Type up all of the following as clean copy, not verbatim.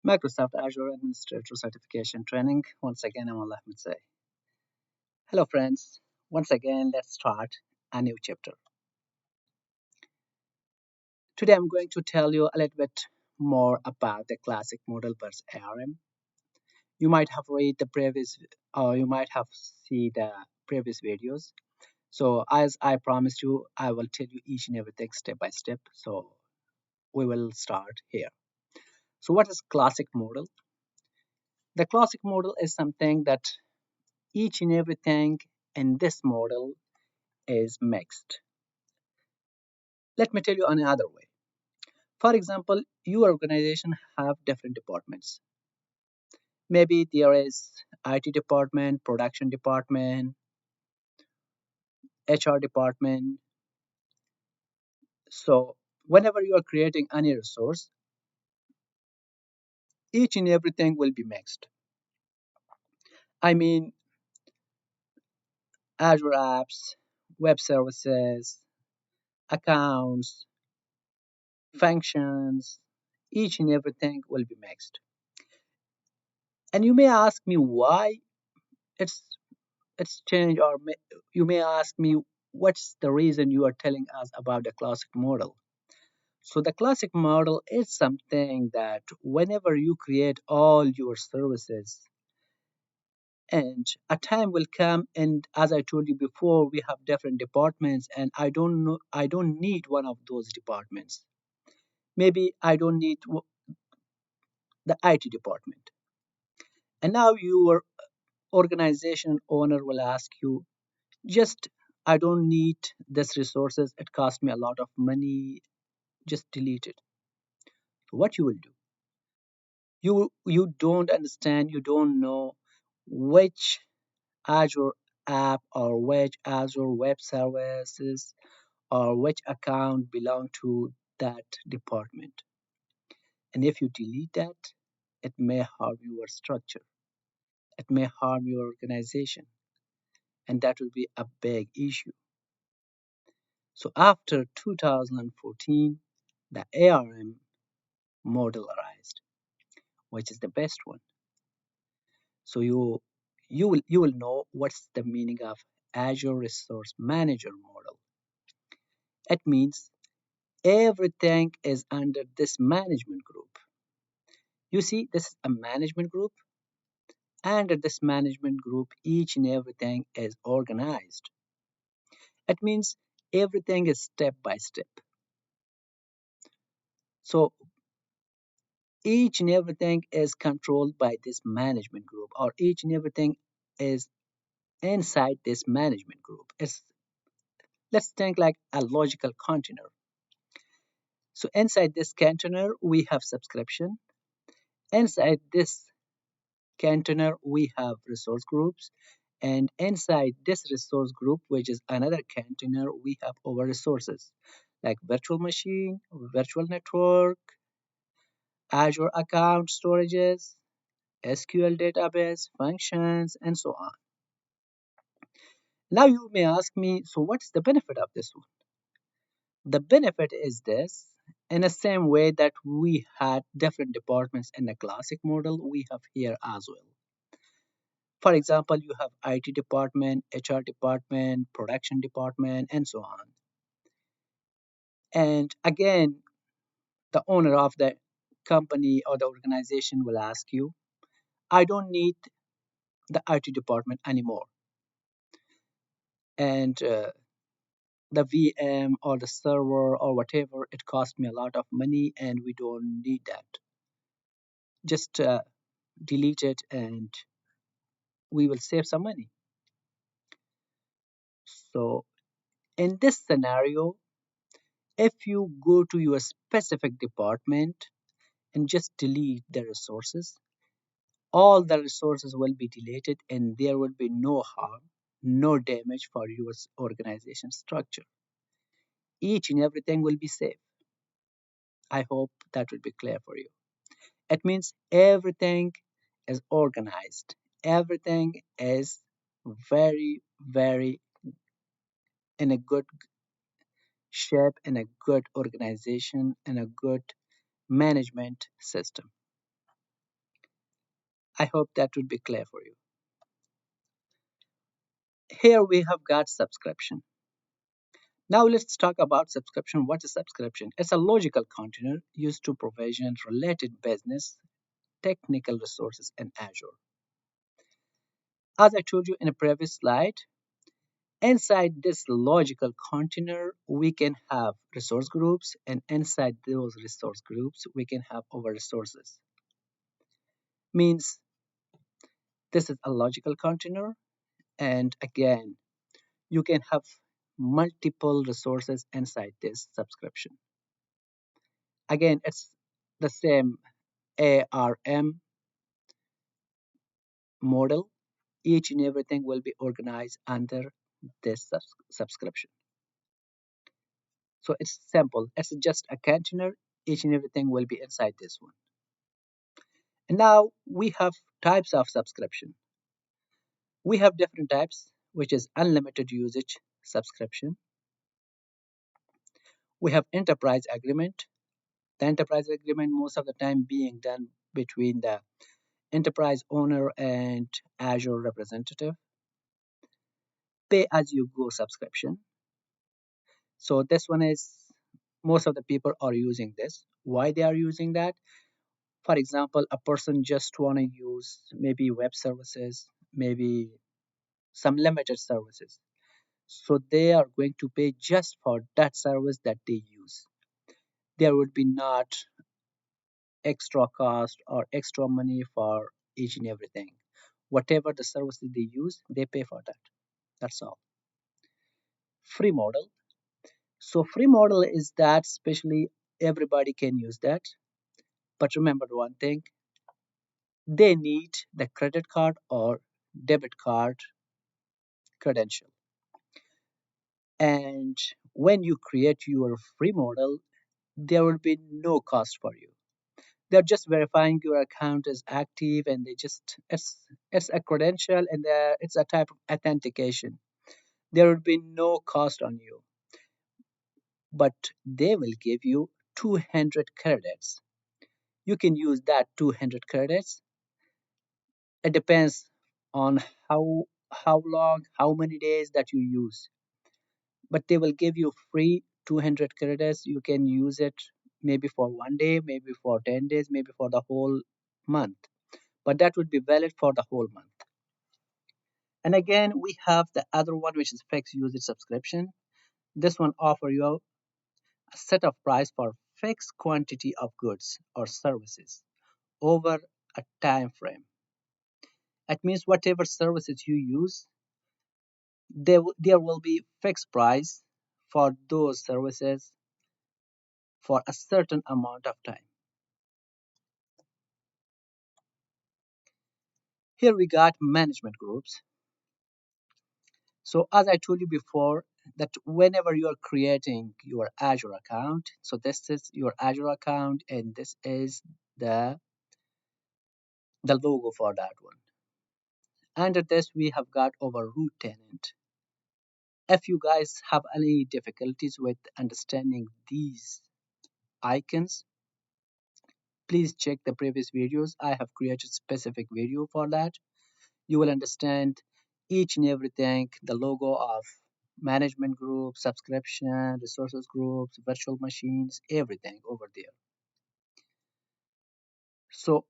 Microsoft Azure Administrator Certification Training. Once again, I'm Ahmed say. Hello, friends. Once again, let's start a new chapter. Today, I'm going to tell you a little bit more about the classic model versus ARM. You might have read the previous, or you might have seen the previous videos. So, as I promised you, I will tell you each and everything step by step. So, we will start here. So, what is classic model? The classic model is something that each and everything in this model is mixed. Let me tell you another way. For example, your organization have different departments. Maybe there is IT department, production department, HR department. So whenever you are creating any resource, each and everything will be mixed. I mean, Azure apps, web services, accounts, functions, each and everything will be mixed. And you may ask me why it's it's changed, or you may ask me what's the reason you are telling us about the classic model. So the classic model is something that whenever you create all your services, and a time will come, and as I told you before, we have different departments, and I don't need one of those departments. Maybe I don't need the IT department. And now your organization owner will ask you, just I don't need this resources, it cost me a lot of money, just delete it. So what you will do, you don't understand, you don't know which Azure app or which Azure web services or which account belong to that department. And if you delete that, it may harm your structure, it may harm your organization, and that will be a big issue. So after 2014, the ARM model arised, which is the best one. So you will know what's the meaning of Azure Resource Manager model. It means everything is under this management group. You see, this is a management group. Under this management group, each and everything is organized. It means everything is step by step. So each and everything is controlled by this management group, or each and everything is inside this management group. Let's think like a logical container. So inside this container, we have subscription. Inside this container, we have resource groups. And inside this resource group, which is another container, we have our resources like virtual machine, virtual network, Azure account storages, SQL database, functions, and so on. Now you may ask me, so what's the benefit of this one? The benefit is this: in the same way that we had different departments in the classic model, we have here as well. For example, you have IT department, HR department, production department, and so on. And again, the owner of the company or the organization will ask you, I don't need the IT department anymore. And the VM or the server or whatever, it cost me a lot of money and we don't need that. Just delete it and we will save some money. So, in this scenario, if you go to your specific department and just delete the resources, all the resources will be deleted and there will be no harm, no damage for your organization structure. Each and everything will be safe. I hope that will be clear for you. It means everything is organized, everything is very, very in a good shape, in a good organization, in a good management system. I hope that would be clear for you. Here we have got subscription. Now let's talk about subscription. What is subscription? It's a logical container used to provision related business technical resources in Azure. As I told you in a previous slide, inside this logical container, we can have resource groups, and inside those resource groups, we can have our resources. Means this is a logical container, and again, you can have multiple resources inside this subscription. Again, it's the same ARM model. Each and everything will be organized under this subscription. So it's simple. It's just a container. Each and everything will be inside this one. And now we have types of subscription. We have different types, which is unlimited usage subscription. We have enterprise agreement. The enterprise agreement most of the time being done between the enterprise owner and Azure representative. Pay as you go subscription. So this one is most of the people are using this. Why they are using that? For example, a person just want to use maybe web services, maybe some limited services. So they are going to pay just for that service that they use. There would be not extra cost or extra money for each and everything. Whatever the services they use, they pay for that. That's all. Free model. So free model is that especially everybody can use that. But remember one thing, they need the credit card or debit card credential. And when you create your free model, there will be no cost for you. They're just verifying your account is active, and they just it's a credential, and it's a type of authentication. There will be no cost on you, but they will give you 200 credits. You can use that 200 credits. It depends on how long, how many days that you use, but they will give you free 200 credits. You can use it maybe for 1 day, maybe for 10 days, maybe for the whole month, but that would be valid for the whole month. And again, we have the other one, which is fixed usage subscription. This one offer you a set of price for fixed quantity of goods or services over a time frame. It means whatever services you use, there will be fixed price for those services for a certain amount of time. Here we got management groups. So as I told you before, that whenever you are creating your Azure account, so this is your Azure account, and this is the the logo for that one. Under this, we have got our root tenant. If you guys have any difficulties with understanding these icons, please check the previous videos. I have created specific video for that. You will understand each and everything, the logo of management group, subscription, resources groups, virtual machines, everything over there. So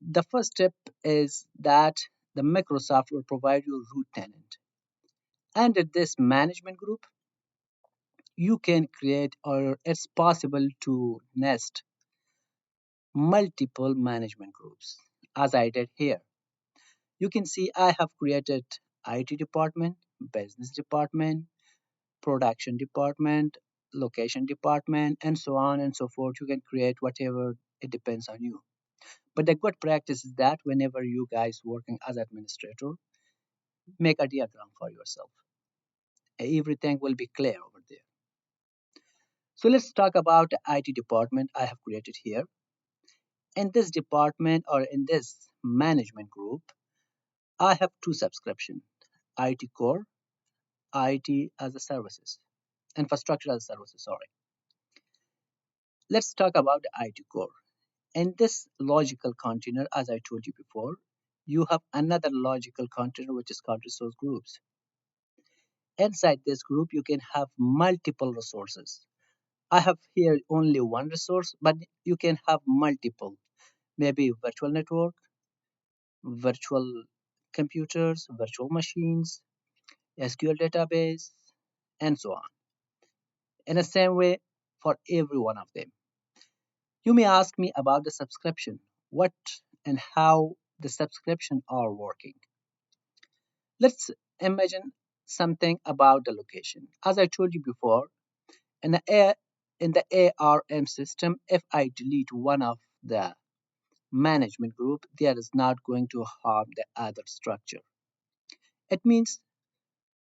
the first step is that the Microsoft will provide you root tenant. Under this management group, you can create, or it's possible to nest multiple management groups as I did here. You can see I have created IT department, business department, production department, location department, and so on and so forth. You can create whatever, it depends on you. But the good practice is that whenever you guys working as administrator, make a diagram for yourself. Everything will be clear over there. So let's talk about the IT department I have created here. In this department or in this management group, I have two subscriptions: IT core, IT as a services, infrastructure as a services, sorry. Let's talk about the IT core. In this logical container, as I told you before, you have another logical container which is called resource groups. Inside this group, you can have multiple resources. I have here only one resource, but you can have multiple, maybe virtual network, virtual computers, virtual machines, SQL database, and so on. In the same way for every one of them. You may ask me about the subscription, what and how the subscription are working. Let's imagine something about the location. As I told you before, in the ARM system, if I delete one of the management group, there is not going to harm the other structure. It means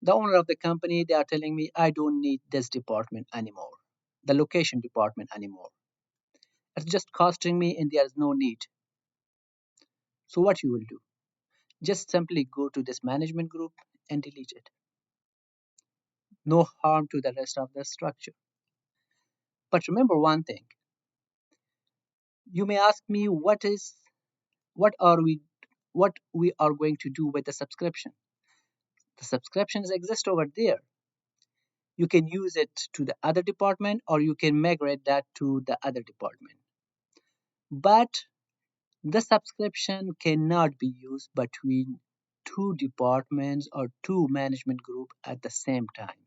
the owner of the company, they are telling me I don't need this department anymore, the location department anymore. It's just costing me and there is no need. So what you will do? Just simply go to this management group and delete it. No harm to the rest of the structure. But remember one thing. You may ask me what are we what we are going to do with the subscription. The subscriptions exist over there. You can use it to the other department or you can migrate that to the other department. But the subscription cannot be used between two departments or two management group at the same time.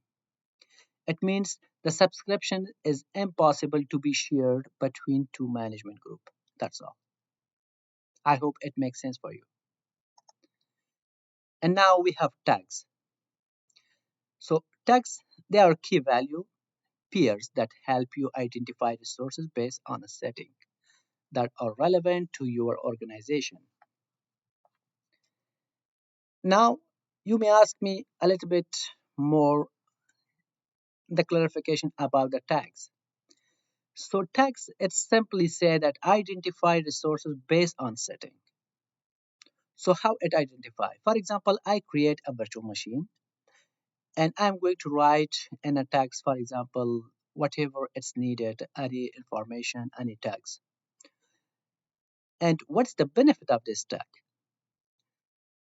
It means the subscription is impossible to be shared between two management group. That's all. I hope it makes sense for you. And now we have tags. So tags, they are key value pairs that help you identify resources based on a setting that are relevant to your organization. Now, you may ask me a little bit more the clarification about the tags. So tags, it simply say that identify resources based on setting. So how it identify? For example, I create a virtual machine and I'm going to write in a tags, for example, whatever it's needed, any information, any tags. And what's the benefit of this tag?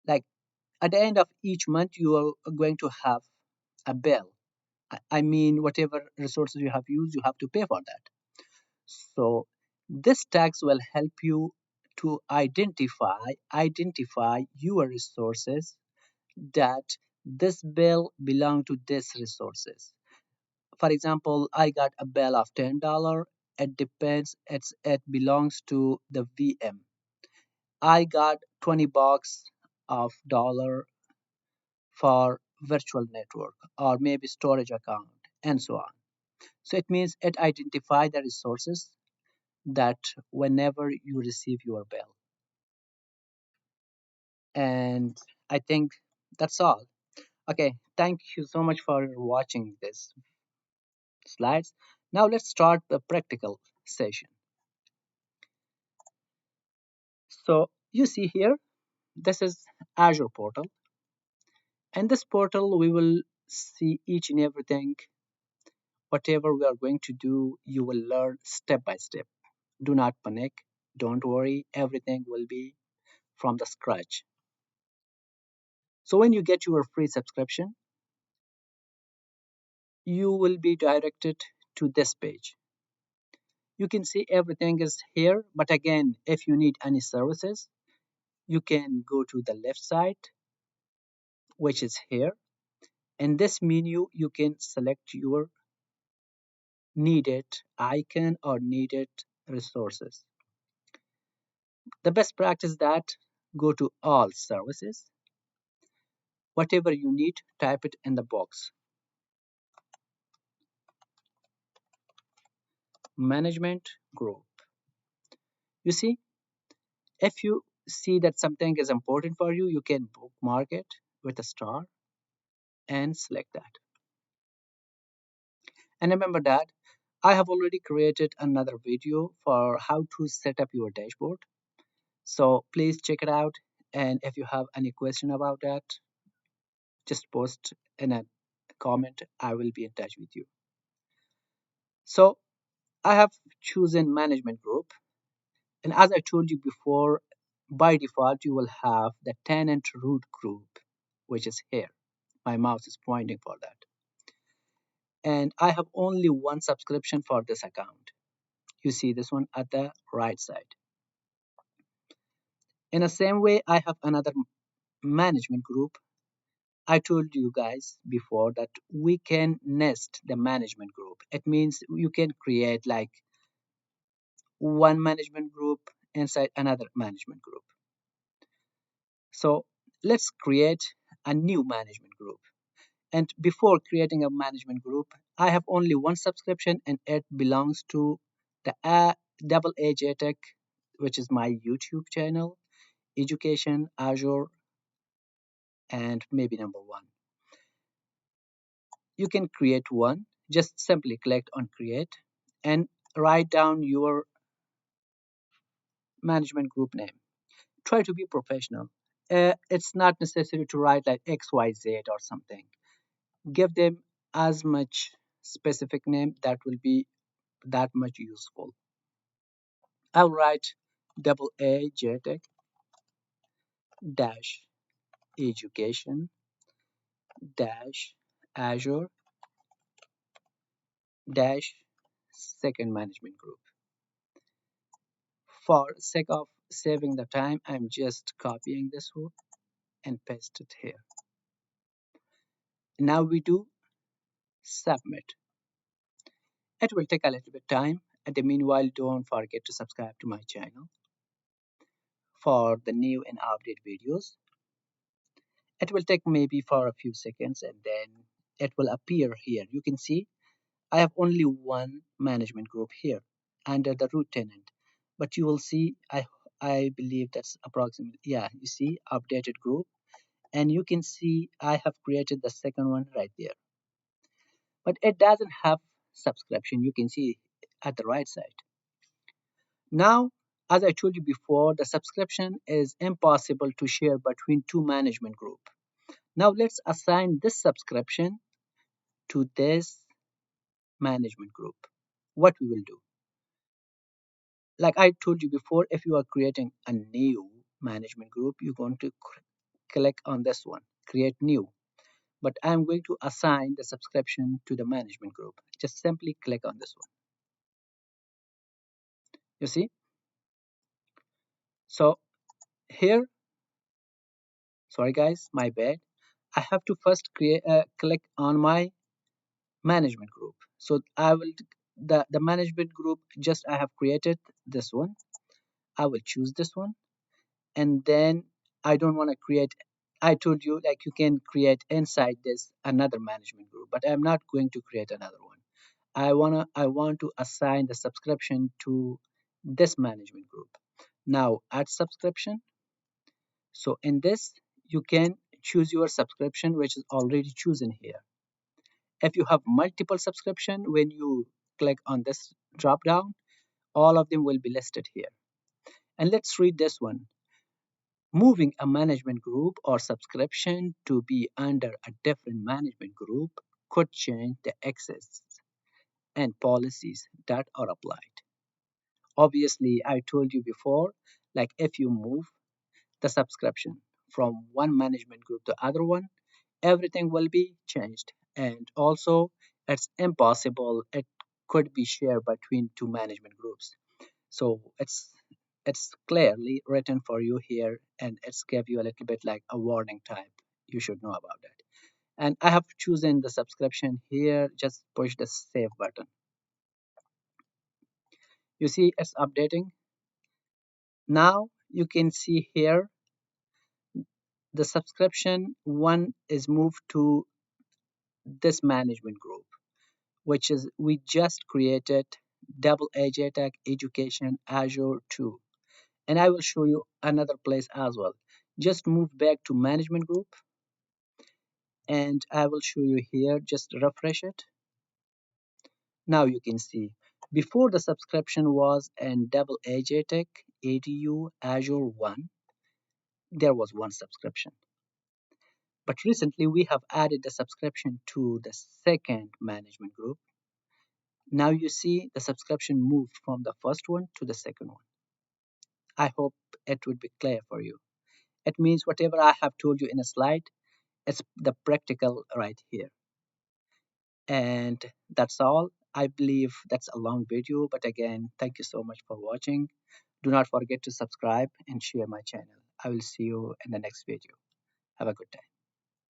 Like at the end of each month, you are going to have a bill. I mean, whatever resources you have used, you have to pay for that. So this tags will help you to identify your resources that this bill belong to this resources. For example, I got a bill of $10. It depends. It belongs to the VM. I got 20 bucks of dollar for virtual network or maybe storage account and so on. So it means it identify the resources that whenever you receive your bill. And I think that's all. Okay, thank you so much for watching this slides. Now let's start the practical session. So you see here, this is Azure Portal. And this portal, we will see each and everything. Whatever we are going to do, you will learn step by step. Do not panic. Don't worry. Everything will be from the scratch. So when you get your free subscription, you will be directed to this page. You can see everything is here. But again, if you need any services, you can go to the left side, which is here. In this menu, you can select your needed icon or needed resources. The best practice that go to all services. Whatever you need, type it in the box. Management group. You see, if you see that something is important for you, you can bookmark it with a star and select that. And remember that I have already created another video for how to set up your dashboard. So please check it out. And if you have any question about that, just post in a comment. I will be in touch with you. So I have chosen management group. And as I told you before, By default, you will have the tenant root group, which is here. My mouse is pointing for that. And I have only one subscription for this account. You see this one at the right side. In the same way, I have another management group. I told you guys before that we can nest the management group. It means you can create like one management group inside another management group. So let's create a new management group. And before creating a management group, I have only one subscription and it belongs to the double A Tech, which is my YouTube channel, education, Azure, and maybe number one. You can create one, just simply click on create and write down your management group name. Try to be professional. It's not necessary to write like XYZ or something. Give them as much specific name that will be that much useful. I'll write double A JTech dash education dash Azure dash second management group. For sake of saving the time, I'm just copying this one and paste it here. Now we do submit. It will take a little bit time. And the meanwhile, don't forget to subscribe to my channel for the new and update videos. It will take maybe for a few seconds and then it will appear here. You can see I have only one management group here under the root tenant. But you will see I believe that's approximately, yeah, you see updated group, and you can see I have created the second one right there. But it doesn't have subscription. You can see at the right side. Now, as I told you before, the subscription is impossible to share between two management group. Now let's assign this subscription to this management group. What we will do, like I told you before, if you are creating a new management group, you're going to click on this one, create new. But I'm going to assign the subscription to the management group. Just simply click on this one. You see? So here, sorry guys, my bad. I have to first click on my management group. So I will the management group just I have created this one. I will choose this one, and then I don't want to create. I told you like you can create inside this another management group, but I'm not going to create another one. I want to assign the subscription to this management group. Now add subscription. So in this you can choose your subscription which is already chosen here. If you have multiple subscription, when you click on this drop down, all of them will be listed here. And let's read this one. Moving a management group or subscription to be under a different management group could change the access and policies that are applied. Obviously, I told you before, like if you move the subscription from one management group to other one, everything will be changed. And also, it's impossible. It could be shared between two management groups. So it's clearly written for you here, and it's give you a little bit like a warning type. You should know about that. And I have chosen the subscription here. Just push the save button. You see, it's updating. Now you can see here the subscription one is moved to this management group, which is we just created double AJTech education Azure 2. And I will show you another place as well. Just move back to management group and I will show you here. Just refresh it. Now you can see before the subscription was in double AJTech ADU Azure 1, there was one subscription. But recently we have added the subscription to the second management group. Now you see the subscription moved from the first one to the second one. I hope it would be clear for you. It means whatever I have told you in a slide, it's the practical right here. And that's all. I believe that's a long video, but again, thank you so much for watching. Do not forget to subscribe and share my channel. I will see you in the next video. Have a good day.